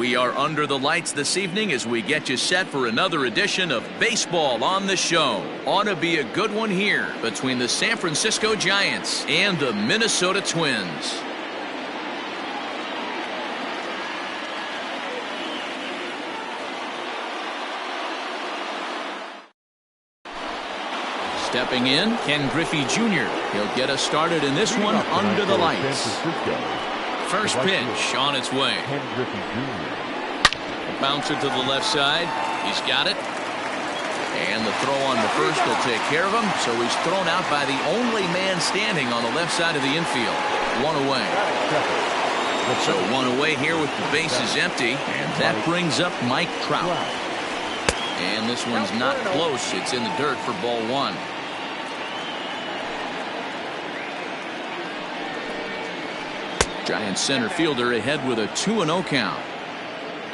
We are under the lights this evening as we get you set for another edition of Baseball on the Show. Ought to be a good one here between the San Francisco Giants and the Minnesota Twins. Stepping in, Ken Griffey Jr. He'll get us started in this one under the lights. First pitch on its way. Bouncer to the left side. He's got it. And the throw on the first will take care of him. So he's thrown out by the only man standing on the left side of the infield. One away. So one away here with the bases empty. And that brings up Mike Trout. And this one's not close. It's in the dirt for ball one. Giants center fielder ahead with a 2-0 count.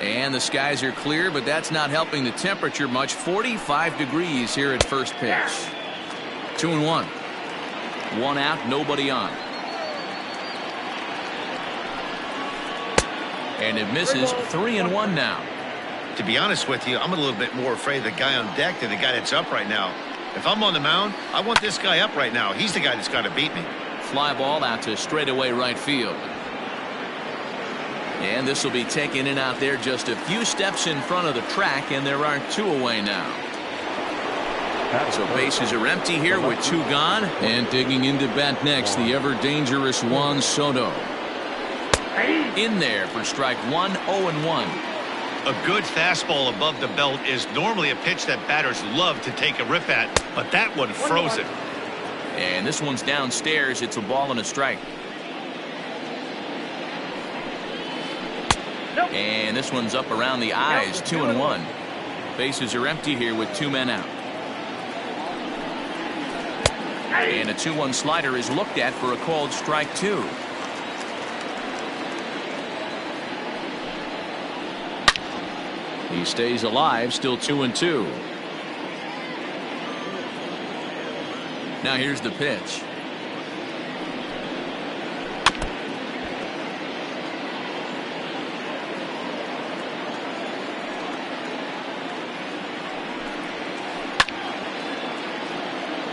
And the skies are clear, but that's not helping the temperature much. 45 degrees here at first pitch. 2-1. One out, nobody on. And it misses. 3-1 now. To be honest with you, I'm a little bit more afraid of the guy on deck than the guy that's up right now. If I'm on the mound, I want this guy up right now. He's the guy that's got to beat me. Fly ball out to straightaway right field. And this will be taken in out there just a few steps in front of the track, and there are two away now. So bases are empty here with two gone. And digging into bat next, the ever-dangerous Juan Soto. In there for strike one, 0-1. A good fastball above the belt is normally a pitch that batters love to take a rip at, but that one froze it. And this one's downstairs. It's a ball and a strike. And this one's up around the eyes. 2-1. Bases are empty here with two men out. And a 2-1 slider is looked at for a called strike two. He stays alive, still 2-2. Now here's the pitch.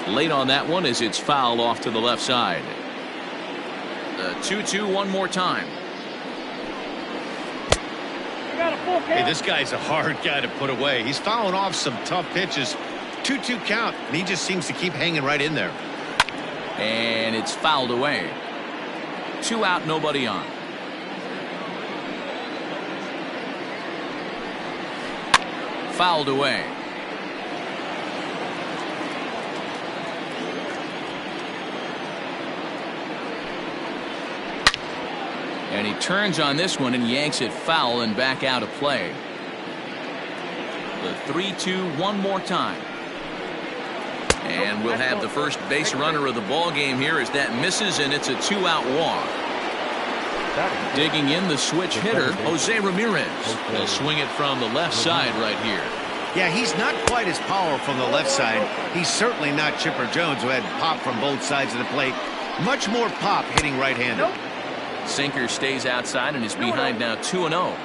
Late on that one as it's fouled off to the left side. The 2-2 one more time. Hey, this guy's a hard guy to put away. He's fouling off some tough pitches. 2-2 count, and he just seems to keep hanging right in there. And it's fouled away. Two out, nobody on. Fouled away. And he turns on this one and yanks it foul and back out of play. The 3-2 one more time. And we'll have the first base runner of the ball game here as that misses, and it's a two-out walk. Digging in the switch hitter, Jose Ramirez. He'll swing it from the left side right here. Yeah, he's not quite as powerful from the left side. He's certainly not Chipper Jones, who had pop from both sides of the plate. Much more pop hitting right-handed. Sinker stays outside and is behind now 2-0.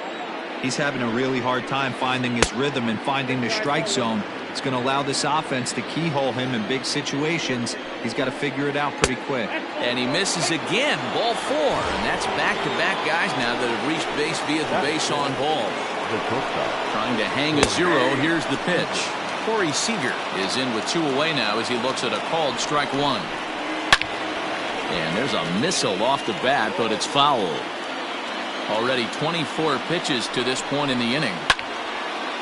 He's having a really hard time finding his rhythm and finding the strike zone. It's going to allow this offense to keyhole him in big situations. He's got to figure it out pretty quick. And he misses again. Ball four. And that's back-to-back guys now that have reached base via the base on ball. Trying to hang a zero. Here's the pitch. Corey Seager is in with two away now as he looks at a called strike one. And there's a missile off the bat, but it's foul. Already 24 pitches to this point in the inning.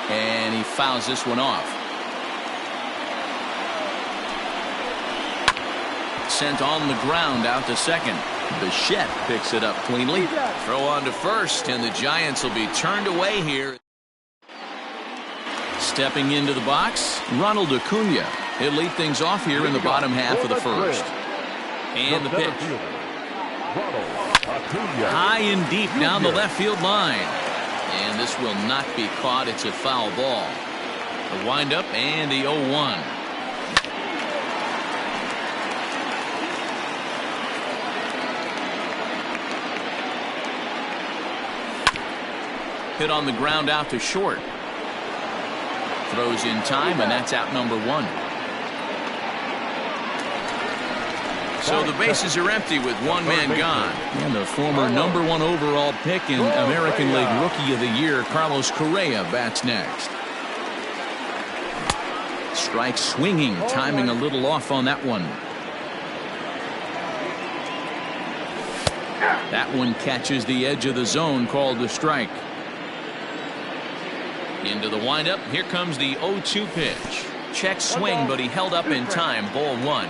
And he fouls this one off. Sent on the ground out to second. Bichette picks it up cleanly. Throw on to first, and the Giants will be turned away here. Stepping into the box, Ronald Acuna. He'll lead things off here in the bottom half of the first. And the pitch. High and deep down the left field line. And this will not be caught. It's a foul ball. The windup and the 0-1. Hit on the ground out to short. Throws in time, and that's out number 1. So the bases are empty with one man gone. And the former #1 overall pick in American League Rookie of the Year, Carlos Correa, bats next. Strike swinging, timing a little off on that one. That one catches the edge of the zone, called the strike. Into the windup. Here comes the 0-2 pitch. Check swing, but he held up in time. Ball 1.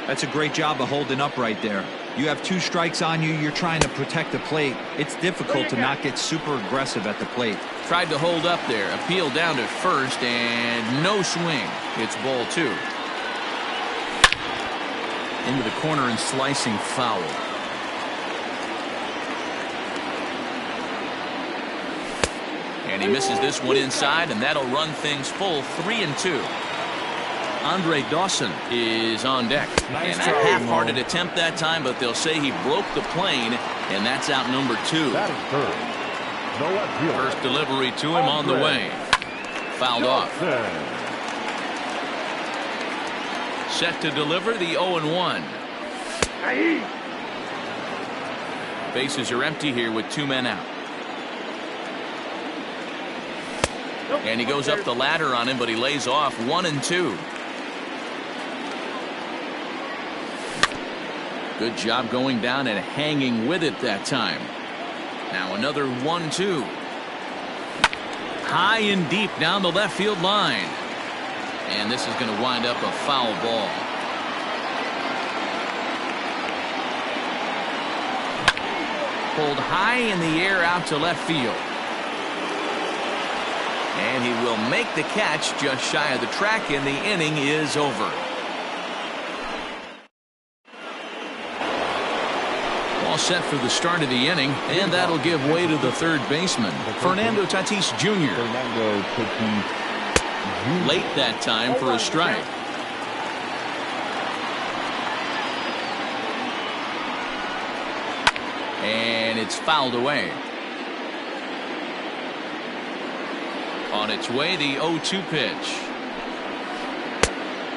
That's a great job of holding up right there. You have 2 strikes on you. You're trying to protect the plate. It's difficult to not get super aggressive at the plate. Tried to hold up there. Appeal down to first, and no swing. It's ball 2. Into the corner and slicing foul. And he misses this one inside, and that'll run things full. 3-2. Andre Dawson is on deck. And a half-hearted attempt that time, but they'll say he broke the plane, and that's out number 2. First delivery to him on the way. Fouled off. Set to deliver the 0-1. Bases are empty here with 2 men out. And he goes up the ladder on him, but he lays off. 1-2. Good job going down and hanging with it that time. Now another 1-2. High and deep down the left field line. And this is going to wind up a foul ball. Pulled high in the air out to left field. And he will make the catch just shy of the track, and the inning is over. All set for the start of the inning, and that'll give way to the third baseman, Fernando Tatis Jr. Late that time for a strike. And it's fouled away. On its way, the 0-2 pitch.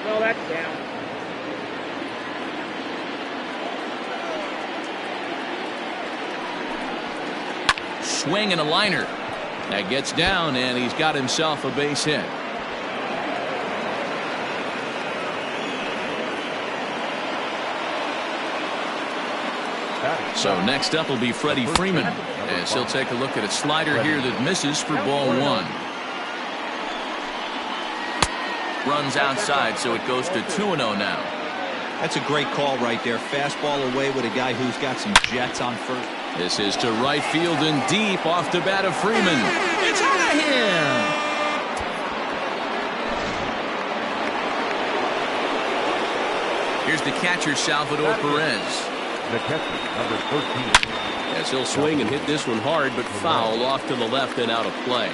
No, that's down. Swing and a liner. That gets down, and he's got himself a base hit. So next up will be Freddie Freeman, as he'll take a look at a slider here that misses for ball 1. Runs outside, so it goes to 2-0 now. That's a great call right there. Fastball away with a guy who's got some jets on first. This is to right field and deep off the bat of Freeman. It's out of here. Here's the catcher, Salvador Perez. The catcher, number 13. As he'll swing and hit this one hard, but foul off to the left and out of play.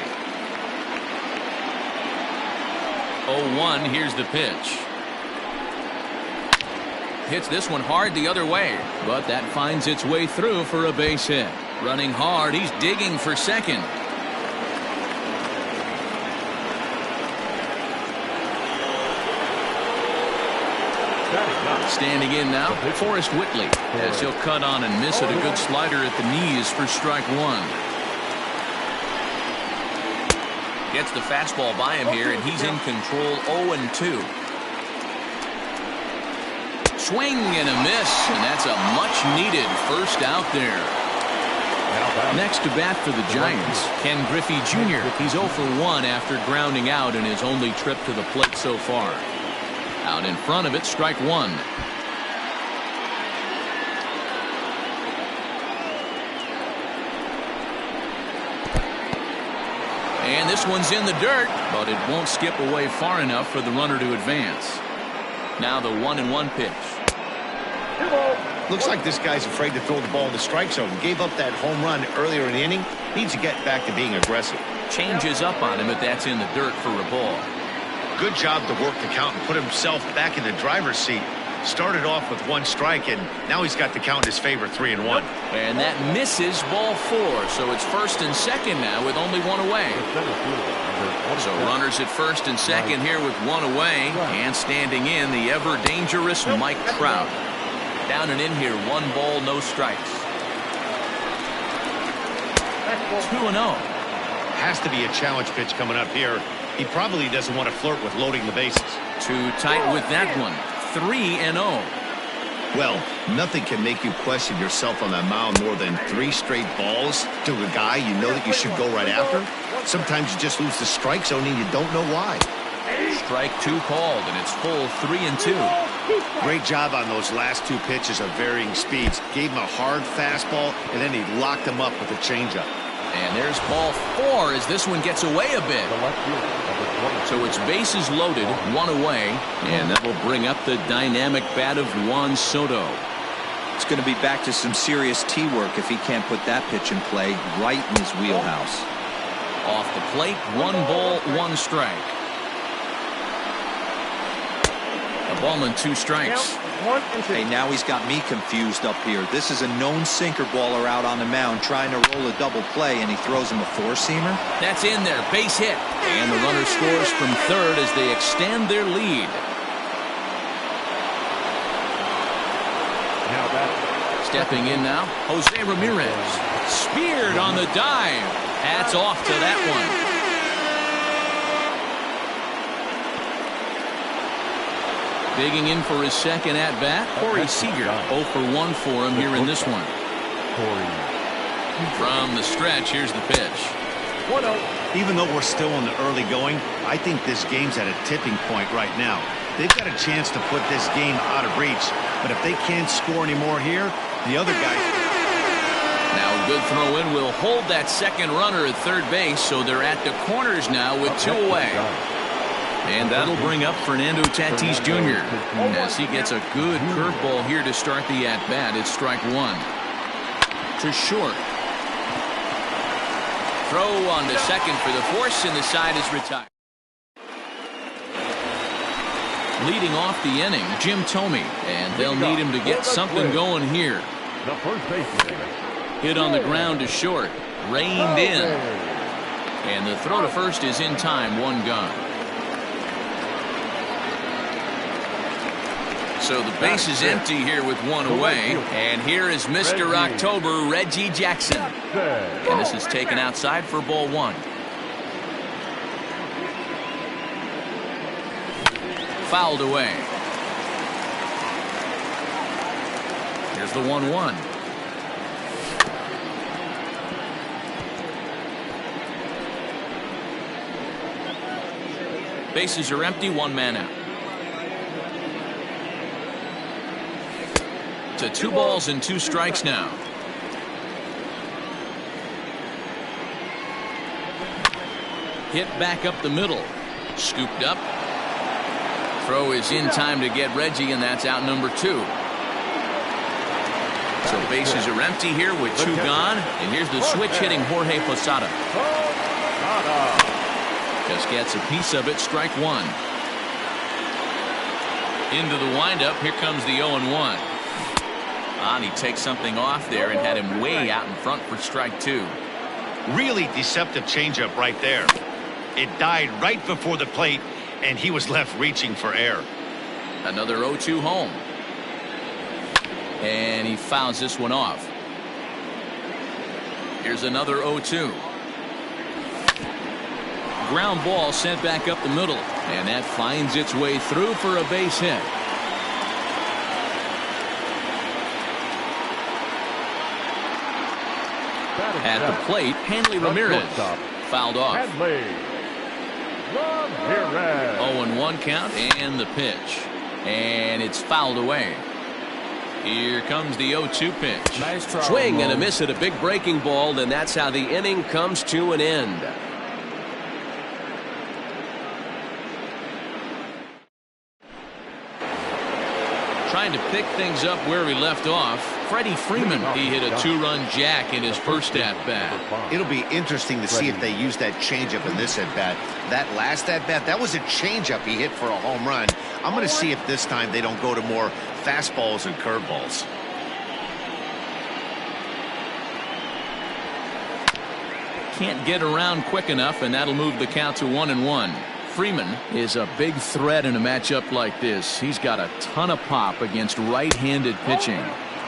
0-1, here's the pitch. Hits this one hard the other way, but that finds its way through for a base hit. Running hard, he's digging for second. Standing in now, Forrest Whitley, as he'll cut on and miss it. A good slider at the knees for strike 1. Gets the fastball by him here, and he's in control. 0-2. Swing and a miss, and that's a much-needed first out there. Next to bat for the Giants, Ken Griffey Jr. He's 0 for 1 after grounding out in his only trip to the plate so far. Out in front of it, strike 1. And this one's in the dirt, but it won't skip away far enough for the runner to advance. Now the 1-1 pitch. Looks like this guy's afraid to throw the ball in the strike zone. Gave up that home run earlier in the inning. Needs to get back to being aggressive. Changes up on him, but that's in the dirt for a ball. Good job to work the count and put himself back in the driver's seat. Started off with 1 strike, and now he's got the count in his favor, 3-1. And that misses ball 4. So it's first and second now with only 1 away. So runners at first and second here with 1 away. And standing in, the ever-dangerous Mike Trout. Down and in here, 1 ball, no strikes. 2-0. Has to be a challenge pitch coming up here. He probably doesn't want to flirt with loading the bases. Too tight with that one. 3-0. Well, nothing can make you question yourself on that mound more than 3 straight balls to a guy you know that you should go right after. Sometimes you just lose the strike zone and you don't know why. Strike 2 called, and it's full 3-2. Great job on those last 2 pitches of varying speeds. Gave him a hard fastball, and then he locked him up with a changeup. And there's ball 4 as this one gets away a bit. So it's bases loaded, 1 away, and that will bring up the dynamic bat of Juan Soto. It's going to be back to some serious tee work if he can't put that pitch in play right in his wheelhouse. Off the plate, 1 ball, 1 strike. A ball and 2 strikes. Hey, now he's got me confused up here. This is a known sinker baller out on the mound trying to roll a double play, and he throws him a 4-seamer. That's in there, base hit. And the runner scores from third as they extend their lead. Stepping in now, Jose Ramirez. Speared on the dive. Hats off to that one. Digging in for his second at-bat, Corey Seager. 0 for 1 for him here in this one. From the stretch, here's the pitch. 1-0. Even though we're still in the early going, I think this game's at a tipping point right now. They've got a chance to put this game out of reach, but if they can't score anymore here, the other guy... Now a good throw in will hold that second runner at third base, so they're at the corners now with 2 away. And that'll bring up Fernando Tatis Jr. as he gets a good curveball here to start the at-bat. It's strike 1. To short. Throw on to second for the force, and the side is retired. Leading off the inning, Jim Thome, and they'll need him to get something going here. Hit on the ground to short. Reined in. And the throw to first is in time, 1 gone. So the base is empty here with 1 away. And here is Mr. October, Reggie Jackson. And this is taken outside for ball 1. Fouled away. Here's the 1-1. Bases are empty, 1 man out. To 2 balls and 2 strikes now. Hit back up the middle. Scooped up. Throw is in time to get Reggie, and that's out number 2. So bases are empty here with 2 gone. And here's the switch hitting Jorge Posada. Just gets a piece of it, strike 1. Into the windup, here comes the 0-1. And he takes something off there and had him way out in front for strike 2. Really deceptive changeup right there. It died right before the plate, and he was left reaching for air. Another 0-2 home. And he fouls this one off. Here's another 0-2. Ground ball sent back up the middle, and that finds its way through for a base hit. At the plate, Hanley Ramirez fouled off. 0-1 count, and the pitch. And it's fouled away. Here comes the 0-2 pitch. Nice swing and a miss at a big breaking ball, and that's how the inning comes to an end. Trying to pick things up where he left off. Freddie Freeman, he hit a 2-run jack in his first at-bat. It'll be interesting to see if they use that changeup in this at-bat. That last at-bat, that was a changeup he hit for a home run. I'm going to see if this time they don't go to more fastballs and curveballs. Can't get around quick enough, and that'll move the count to 1-1. Freeman is a big threat in a matchup like this. He's got a ton of pop against right-handed pitching.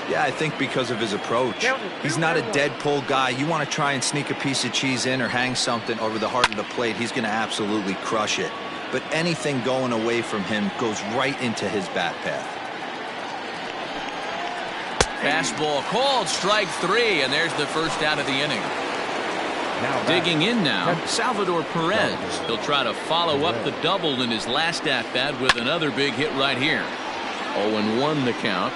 Yeah, I think because of his approach. He's not a dead pull guy. You want to try and sneak a piece of cheese in or hang something over the heart of the plate, he's going to absolutely crush it. But anything going away from him goes right into his bat path. Fastball called, strike 3, and there's the first out of the inning. Digging in now, Salvador Perez. He'll try to follow up the double in his last at-bat with another big hit right here. 0-1 the count.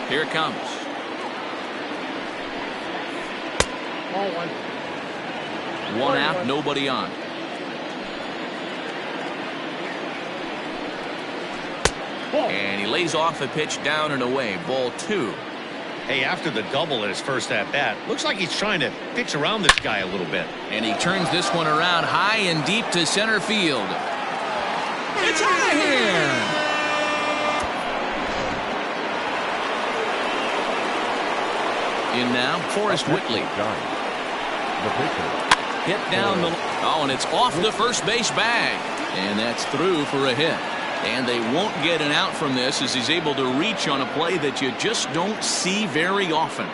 Here it comes. 1 out, nobody on. And he lays off a pitch down and away. Ball 2. Hey, after the double at his first at-bat, looks like he's trying to pitch around this guy a little bit. And he turns this one around high and deep to center field. It's out of here! In now, Forrest Whitley. Hit down the... Oh, and it's off the first base bag. And that's through for a hit. And they won't get an out from this as he's able to reach on a play that you just don't see very often.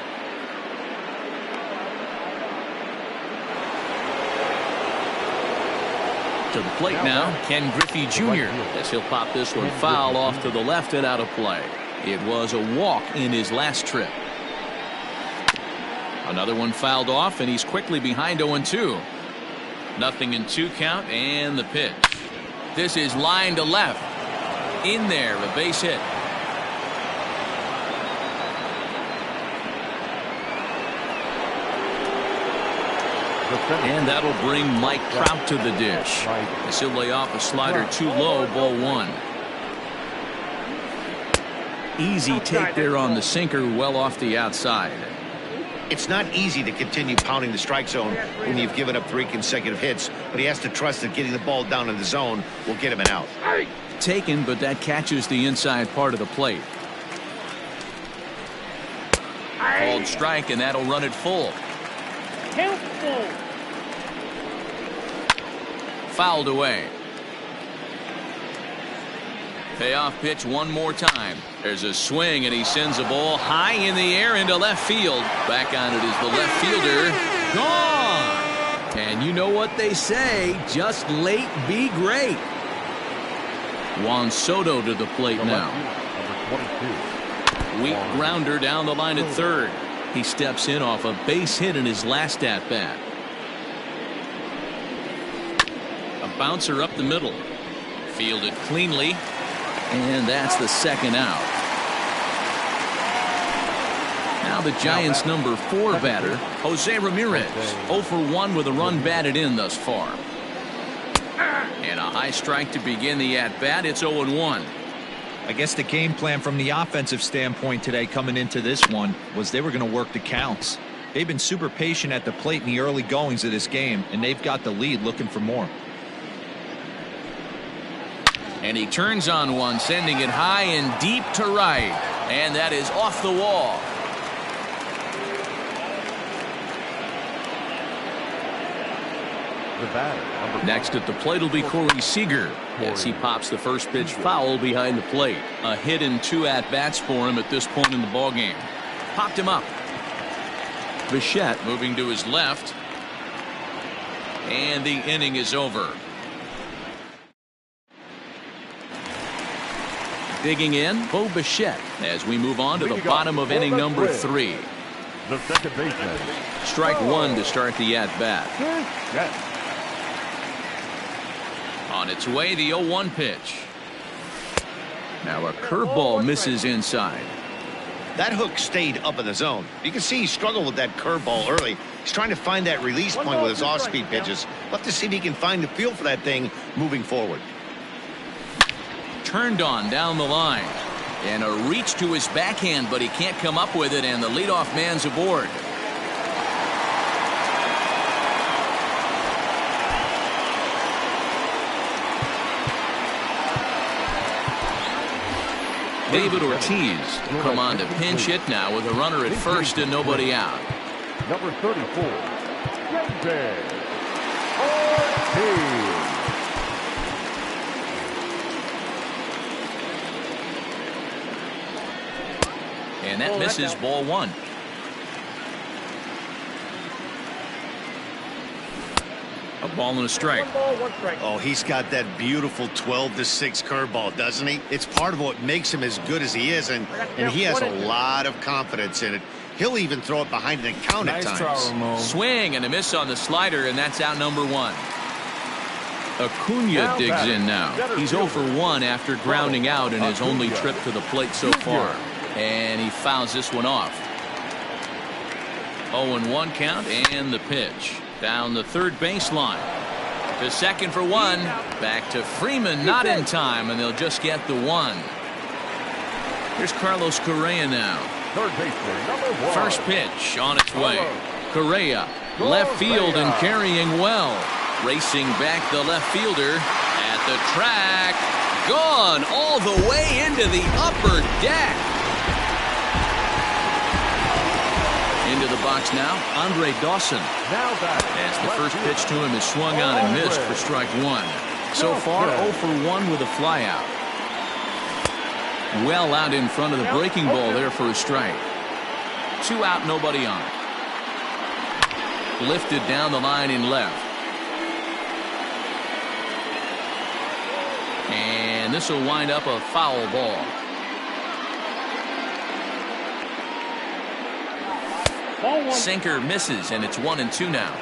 To the plate now, Ken Griffey Jr. as he'll pop this one foul off to the left and out of play. It was a walk in his last trip. Another one fouled off, and he's quickly behind 0-2. 0-2 count, and the pitch. This is line to left. In there, a base hit. And that'll bring Mike Trout to the dish. As he'll lay off a slider too low, ball 1. Easy take there on the sinker, well off the outside. It's not easy to continue pounding the strike zone when you've given up 3 consecutive hits, but he has to trust that getting the ball down in the zone will get him an out. Taken, but that catches the inside part of the plate. Called strike, and that'll run it full. Fouled away. Payoff pitch one more time. There's a swing, and he sends a ball high in the air into left field. Back on it is the left fielder. Gone! And you know what they say, just late be great. Juan Soto to the plate now. Weak grounder down the line at third. He steps in off a base hit in his last at-bat. A bouncer up the middle. Fielded cleanly. And that's the second out. Now the Giants' number 4 batter, Jose Ramirez. 0 for 1 with a run batted in thus far. And a high strike to begin the at-bat. It's 0-1. I guess the game plan from the offensive standpoint today coming into this one was they were going to work the counts. They've been super patient at the plate in the early goings of this game, and they've got the lead looking for more. And he turns on one, sending it high and deep to right. And that is off the wall. The batter, next at the plate will be Corey Seager as he pops the first pitch foul behind the plate. A hit in 2 at-bats for him at this point in the ballgame. Popped him up. Bichette moving to his left. And the inning is over. Digging in, Bo Bichette as we move on to the bottom of inning number 3. the second baseman. Strike 1 to start the at-bat. On its way, the 0-1 pitch. Now a curveball misses inside. That hook stayed up in the zone. You can see he struggled with that curveball early. He's trying to find that release point with his off-speed pitches. We'll have to see if he can find the feel for that thing moving forward. turned on down the line. And a reach to his backhand, but he can't come up with it, and the leadoff man's aboard. David Ortiz will come on to pinch hit now with a runner at first and nobody out. Number 34, David Ortiz. And that misses, ball one. A ball and a strike. Oh, he's got that beautiful 12-6 curveball, doesn't he? It's part of what makes him as good as he is, and he has a lot of confidence in it. He'll even throw it behind an account at times. Swing and a miss on the slider, and that's out number one. Acuna digs in now. He's 0 for 1 after grounding out in his only trip to the plate so far. And he fouls this one off. 0-1 count, and the pitch. Down the third baseline. To second for one. Back to Freeman, not in time, and they'll just get the one. Here's Carlos Correa now. Third baseman, number 1. First pitch on its way. Correa, left field and carrying well. Racing back the left fielder at the track. Gone all the way into the upper deck. Into the box now, Andre Dawson. As the first pitch to him is swung on and missed for strike one. So far, 0 for 1 with a flyout. Well out in front of the breaking ball there for a strike. 2 out, nobody on. Lifted down the line in left. And this will wind up a foul ball. Sinker misses, and it's 1-2 now.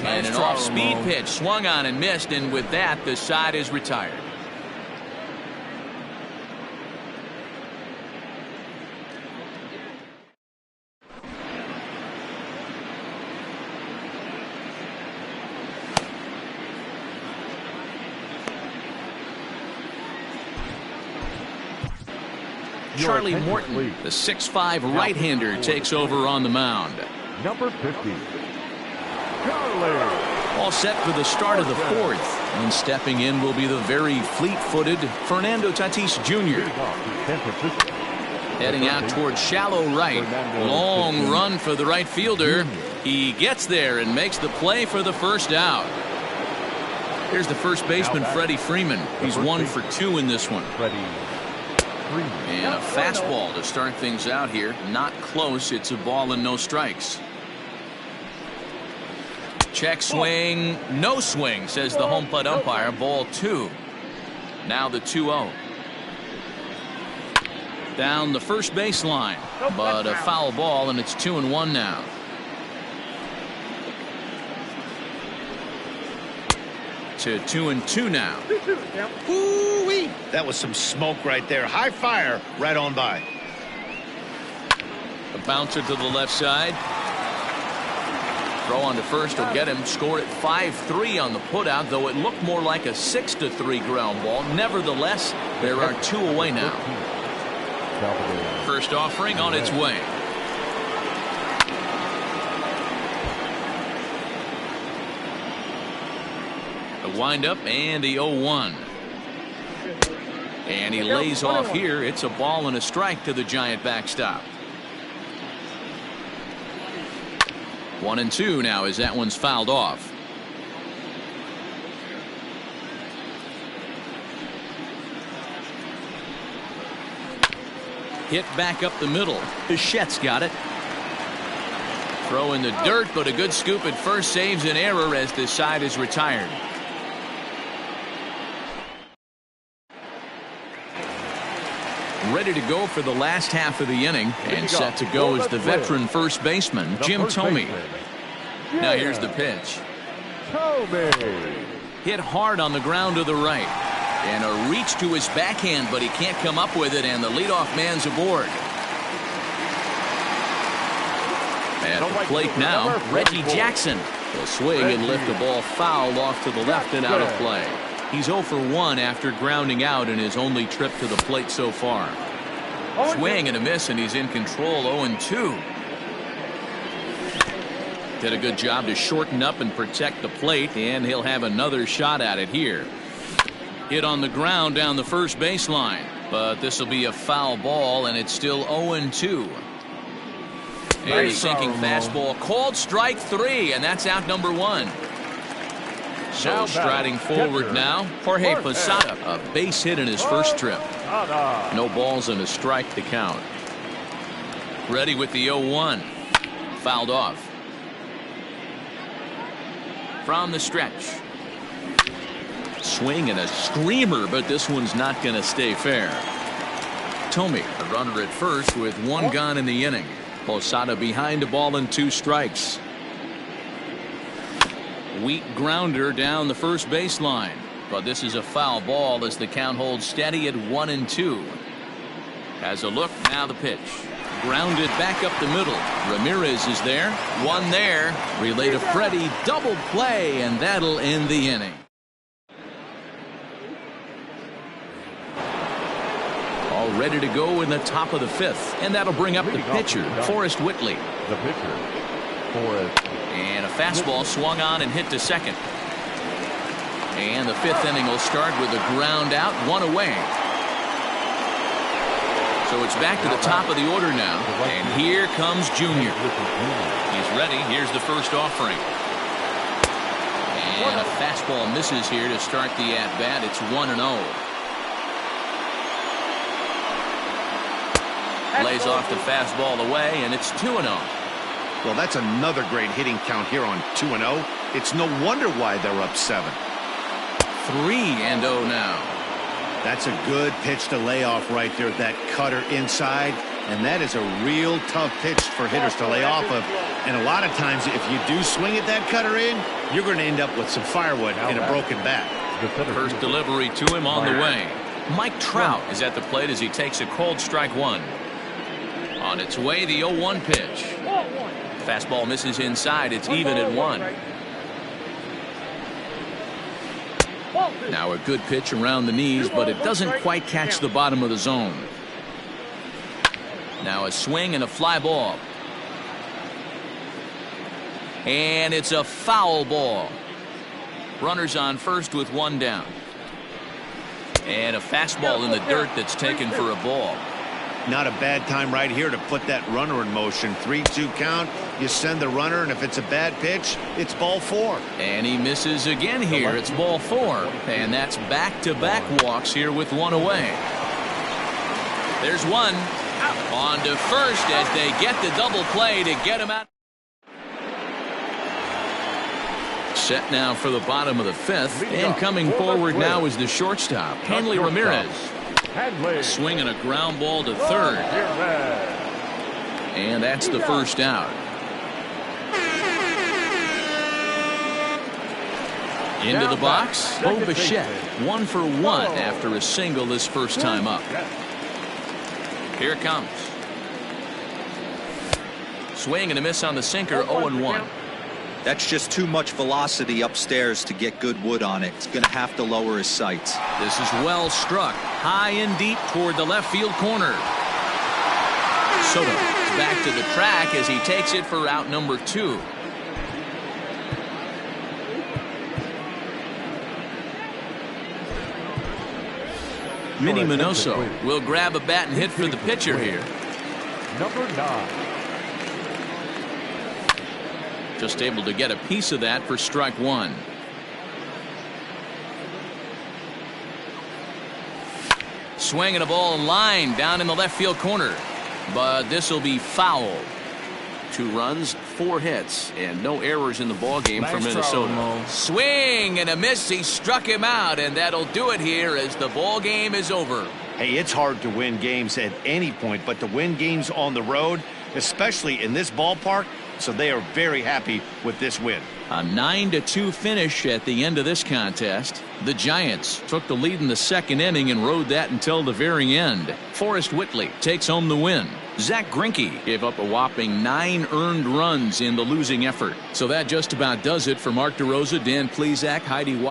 And an off-speed pitch swung on and missed, and with that, the side is retired. Charlie Morton, the 6'5" right-hander, takes over on the mound. Number 50, Charlie. All set for the start of the fourth. And stepping in will be the very fleet-footed Fernando Tatis Jr. Heading out towards shallow right. Long run for the right fielder. He gets there and makes the play for the first out. Here's the first baseman, Freddie Freeman. He's 1 for 2 in this one. And a fastball to start things out here. Not close. It's a ball and no strikes. Check swing. No swing, says the home plate umpire. Ball 2. Now the 2-0. Down the first baseline. But a foul ball, and it's 2-1 now. To 2-2 now. Ooh-wee. That was some smoke right there. High fire right on by. A bouncer to the left side. Throw on to first will get him. Scored at 5-3 on the putout, though it looked more like a 6-3 ground ball. Nevertheless, there are 2 away now. First offering on its way. The windup and the 0-1. And he lays off here. It's a ball and a strike to the Giant backstop. 1-2 now as that one's fouled off. Hit back up the middle. Bichette's got it. Throw in the dirt, but a good scoop at first saves an error as the side is retired. Ready to go for the last half of the inning, and set to go is the veteran first baseman, Jim Thome. Now here's the pitch. Hit hard on the ground to the right. And a reach to his backhand, but he can't come up with it, and the leadoff man's aboard. At the plate now, Reggie Jackson will swing and lift the ball foul off to the left and out of play. He's 0 for 1 after grounding out in his only trip to the plate so far. Swing and a miss, and he's in control. 0-2. Did a good job to shorten up and protect the plate, and he'll have another shot at it here. Hit on the ground down the first baseline, but this will be a foul ball, and it's still 0-2. And a sinking fastball called strike 3, and that's out number 1. So striding forward now, Jorge Posada, a base hit in his first trip. No balls and a strike to count. Ready with the 0-1. Fouled off. From the stretch. Swing and a screamer, but this one's not going to stay fair. Tomey, a runner at first with 1 gone in the inning. Posada behind the ball and 2 strikes. Weak grounder down the first baseline, but this is a foul ball as the count holds steady at 1-2. Has a look, now the pitch. Grounded back up the middle. Ramirez is there. 1 there. Relay to Freddie. Double play, and that'll end the inning. All ready to go in the top of the 5th, and that'll bring up the pitcher, Forrest Whitley. The pitcher, Forrest. And a fastball swung on and hit to second. And the 5th inning will start with a ground out, 1 away. So it's back to the top of the order now, and here comes Junior. He's ready. Here's the first offering. And a fastball misses here to start the at-bat. It's 1-0. Lays off the fastball away, and it's 2-0. Well, that's another great hitting count here on 2-0. It's no wonder why they're up 7. 3-0 now. That's a good pitch to lay off right there. That cutter inside, and that is a real tough pitch for hitters to lay off of. And a lot of times, if you do swing at that cutter in, you're going to end up with some firewood and a broken bat. First delivery to him on the way. Mike Trout is at the plate as he takes a cold strike 1. On its way, the 0-1 pitch. Fastball misses inside. It's even at 1. Now a good pitch around the knees, but it doesn't quite catch the bottom of the zone. Now a swing and a fly ball. And it's a foul ball. Runners on first with 1 down. And a fastball in the dirt that's taken for a ball. Not a bad time right here to put that runner in motion. 3-2 count. You send the runner, and if it's a bad pitch, it's ball 4. And he misses again here. It's ball 4. And that's back-to-back walks here with 1 away. There's 1. On to first as they get the double play to get him out. Set now for the bottom of the 5th. And coming forward now is the shortstop, Hanley Ramirez. A swing and a ground ball to third. And that's the first out. Into the box, Bo Bichette, 1 for 1 after a single this first time up. Here it comes. Swing and a miss on the sinker, 0-1. That's just too much velocity upstairs to get good wood on it. It's going to have to lower his sights. This is well struck, high and deep toward the left field corner. Soto is back to the track as he takes it for out number 2. Minnie Minoso will grab a bat and hit for the pitcher here. Number 9. Just able to get a piece of that for strike 1. Swinging a ball in line down in the left field corner. But this will be foul. 2 runs, 4 hits, and no errors in the ballgame for Minnesota. Swing and a miss. He struck him out, and that'll do it here as the ballgame is over. Hey, it's hard to win games at any point, but to win games on the road, especially in this ballpark, so they are very happy with this win. A 9-2 finish at the end of this contest. The Giants took the lead in the second inning and rode that until the very end. Forrest Whitley takes home the win. Zach Greinke gave up a whopping 9 earned runs in the losing effort. So that just about does it for Mark DeRosa, Dan Plesac, Heidi White.